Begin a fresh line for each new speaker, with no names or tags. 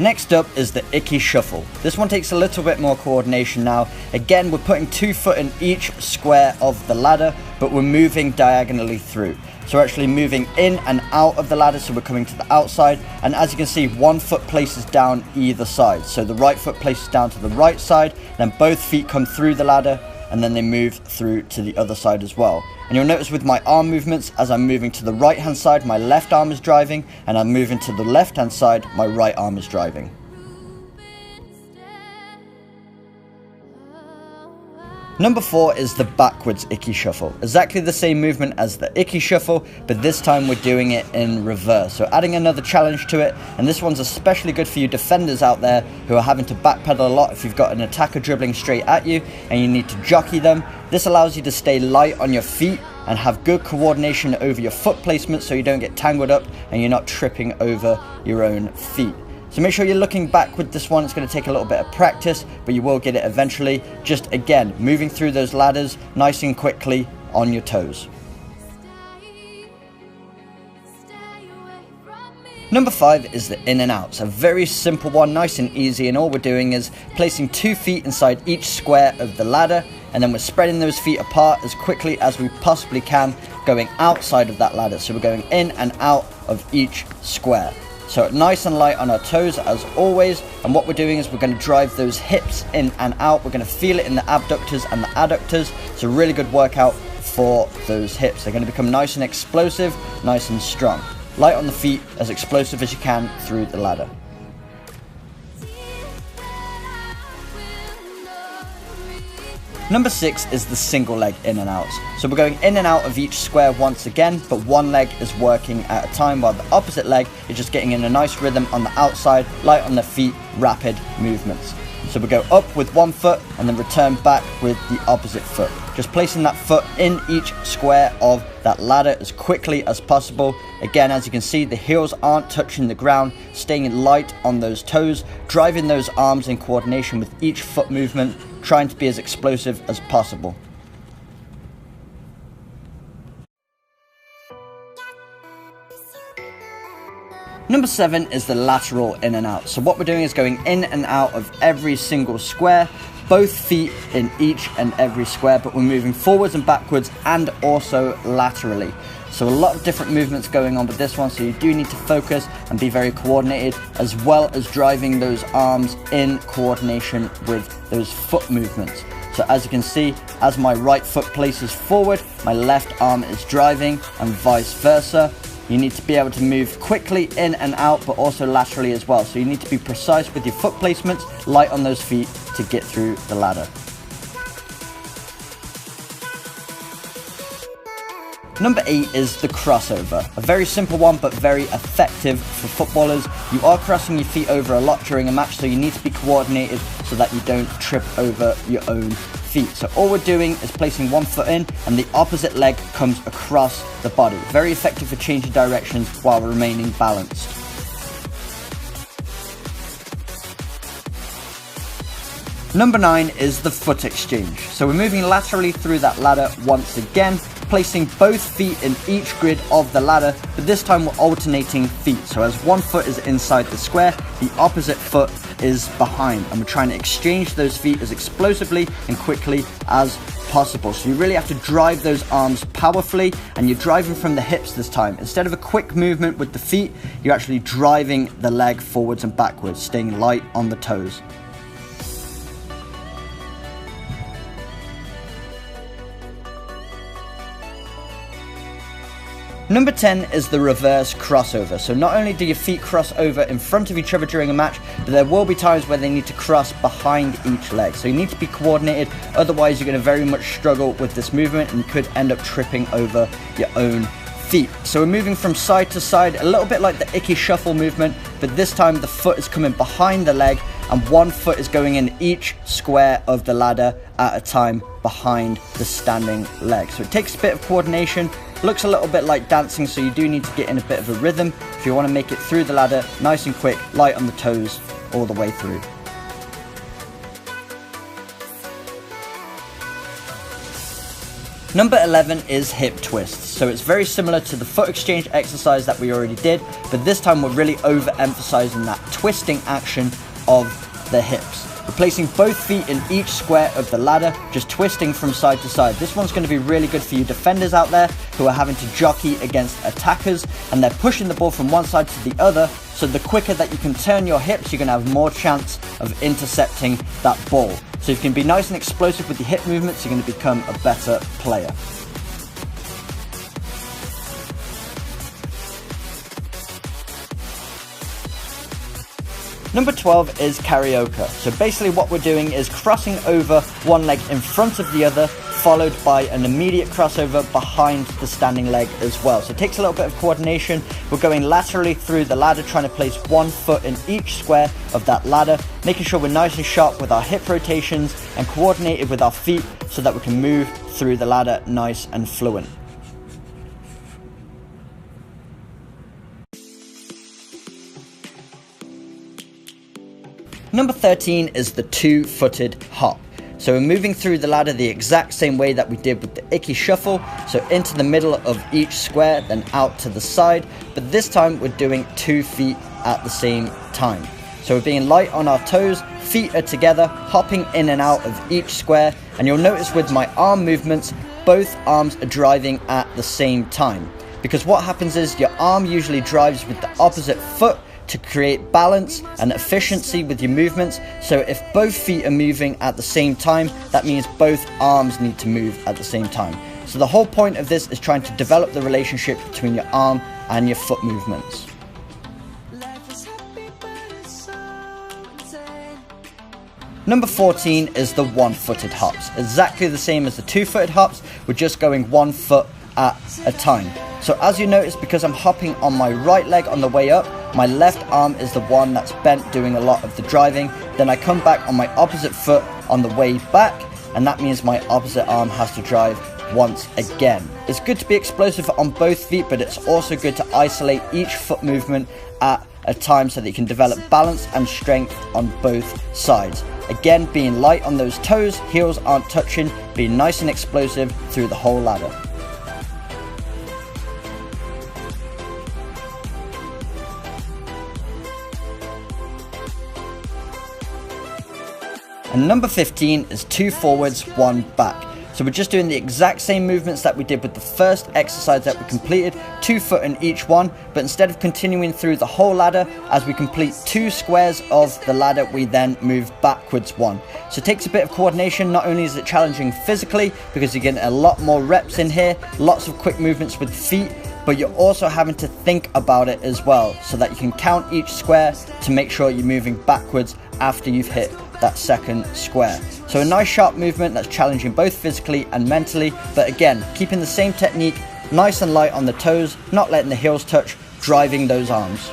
Next up is the Icky Shuffle. This one takes a little bit more coordination now. Again, we're putting 2 foot in each square of the ladder, but we're moving diagonally through. So we're actually moving in and out of the ladder, so we're coming to the outside, and as you can see, 1 foot places down either side. So the right foot places down to the right side, then both feet come through the ladder, and then they move through to the other side as well. And you'll notice with my arm movements, as I'm moving to the right hand side, my left arm is driving, and I'm moving to the left hand side, my right arm is driving. Number 4 is the backwards Icky Shuffle. Exactly the same movement as the Icky Shuffle, but this time we're doing it in reverse. So adding another challenge to it, and this one's especially good for you defenders out there who are having to backpedal a lot if you've got an attacker dribbling straight at you and you need to jockey them. This allows you to stay light on your feet and have good coordination over your foot placement so you don't get tangled up and you're not tripping over your own feet. So make sure you're looking back with this one. It's going to take a little bit of practice, but you will get it eventually. Just again, moving through those ladders nice and quickly on your toes. Number 5 is the in and outs. A very simple one, nice and easy, and all we're doing is placing 2 feet inside each square of the ladder, and then we're spreading those feet apart as quickly as we possibly can, going outside of that ladder. So we're going in and out of each square. So nice and light on our toes as always, and what we're doing is we're going to drive those hips in and out. We're going to feel it in the abductors and the adductors. It's a really good workout for those hips. They're going to become nice and explosive, nice and strong. Light on the feet, as explosive as you can through the ladder. Number 6 is the single leg in and outs. So we're going in and out of each square once again, but one leg is working at a time while the opposite leg is just getting in a nice rhythm on the outside, light on the feet, rapid movements. So we go up with 1 foot and then return back with the opposite foot. Just placing that foot in each square of that ladder as quickly as possible. Again, as you can see, the heels aren't touching the ground, staying light on those toes, driving those arms in coordination with each foot movement, trying to be as explosive as possible. Number 7 is the lateral in and out. So what we're doing is going in and out of every single square, both feet in each and every square, but we're moving forwards and backwards and also laterally. So a lot of different movements going on with this one, so you do need to focus and be very coordinated, as well as driving those arms in coordination with those foot movements. So as you can see, as my right foot places forward, my left arm is driving and vice versa. You need to be able to move quickly in and out, but also laterally as well. So you need to be precise with your foot placements, light on those feet to get through the ladder. Number 8 is the crossover. A very simple one, but very effective for footballers. You are crossing your feet over a lot during a match, so you need to be coordinated so that you don't trip over your own feet. So all we're doing is placing 1 foot in and the opposite leg comes across the body. Very effective for changing directions while remaining balanced. Number 9 is the foot exchange. So we're moving laterally through that ladder once again, placing both feet in each grid of the ladder, but this time we're alternating feet. So as 1 foot is inside the square, the opposite foot is behind, and we're trying to exchange those feet as explosively and quickly as possible. So you really have to drive those arms powerfully, and you're driving from the hips this time. Instead of a quick movement with the feet, you're actually driving the leg forwards and backwards, staying light on the toes. Number 10 is the reverse crossover. So not only do your feet cross over in front of each other during a match, but there will be times where they need to cross behind each leg. So you need to be coordinated, otherwise you're going to very much struggle with this movement and you could end up tripping over your own feet. So we're moving from side to side, a little bit like the Icky Shuffle movement, but this time the foot is coming behind the leg and 1 foot is going in each square of the ladder at a time behind the standing leg. So it takes a bit of coordination. Looks a little bit like dancing, so you do need to get in a bit of a rhythm if you want to make it through the ladder nice and quick, light on the toes all the way through. Number 11 is hip twists. So it's very similar to the foot exchange exercise that we already did, but this time we're really overemphasizing that twisting action of the hips. We're placing both feet in each square of the ladder, just twisting from side to side. This one's going to be really good for you defenders out there who are having to jockey against attackers and they're pushing the ball from one side to the other. So the quicker that you can turn your hips, you're going to have more chance of intercepting that ball. So if you can be nice and explosive with your hip movements, you're going to become a better player. Number 12 is karaoke. So basically what we're doing is crossing over one leg in front of the other, followed by an immediate crossover behind the standing leg as well. So it takes a little bit of coordination. We're going laterally through the ladder, trying to place one foot in each square of that ladder, making sure we're nice and sharp with our hip rotations and coordinated with our feet so that we can move through the ladder nice and fluent. Number 13 is the two-footed hop. So we're moving through the ladder the exact same way that we did with the icky shuffle. So into the middle of each square, then out to the side. But this time we're doing 2 feet at the same time. So we're being light on our toes, feet are together, hopping in and out of each square. And you'll notice with my arm movements, both arms are driving at the same time. Because what happens is your arm usually drives with the opposite foot to create balance and efficiency with your movements. So if both feet are moving at the same time, that means both arms need to move at the same time. So the whole point of this is trying to develop the relationship between your arm and your foot movements. Number 14 is the one-footed hops. Exactly the same as the two-footed hops, we're just going 1 foot at a time. So as you notice, because I'm hopping on my right leg on the way up, my left arm is the one that's bent doing a lot of the driving. Then I come back on my opposite foot on the way back, and that means my opposite arm has to drive once again. It's good to be explosive on both feet, but it's also good to isolate each foot movement at a time so that you can develop balance and strength on both sides. Again, being light on those toes, heels aren't touching, being nice and explosive through the whole ladder. And number 15 is 2 forwards, 1 back. So we're just doing the exact same movements that we did with the first exercise that we completed, 2 foot in each one, but instead of continuing through the whole ladder, as we complete 2 squares of the ladder, we then move backwards 1. So it takes a bit of coordination. Not only is it challenging physically, because you're getting a lot more reps in here, lots of quick movements with feet, but you're also having to think about it as well, so that you can count each square to make sure you're moving backwards after you've hit that second square. So a nice sharp movement that's challenging both physically and mentally, but again, keeping the same technique, nice and light on the toes, not letting the heels touch, driving those arms.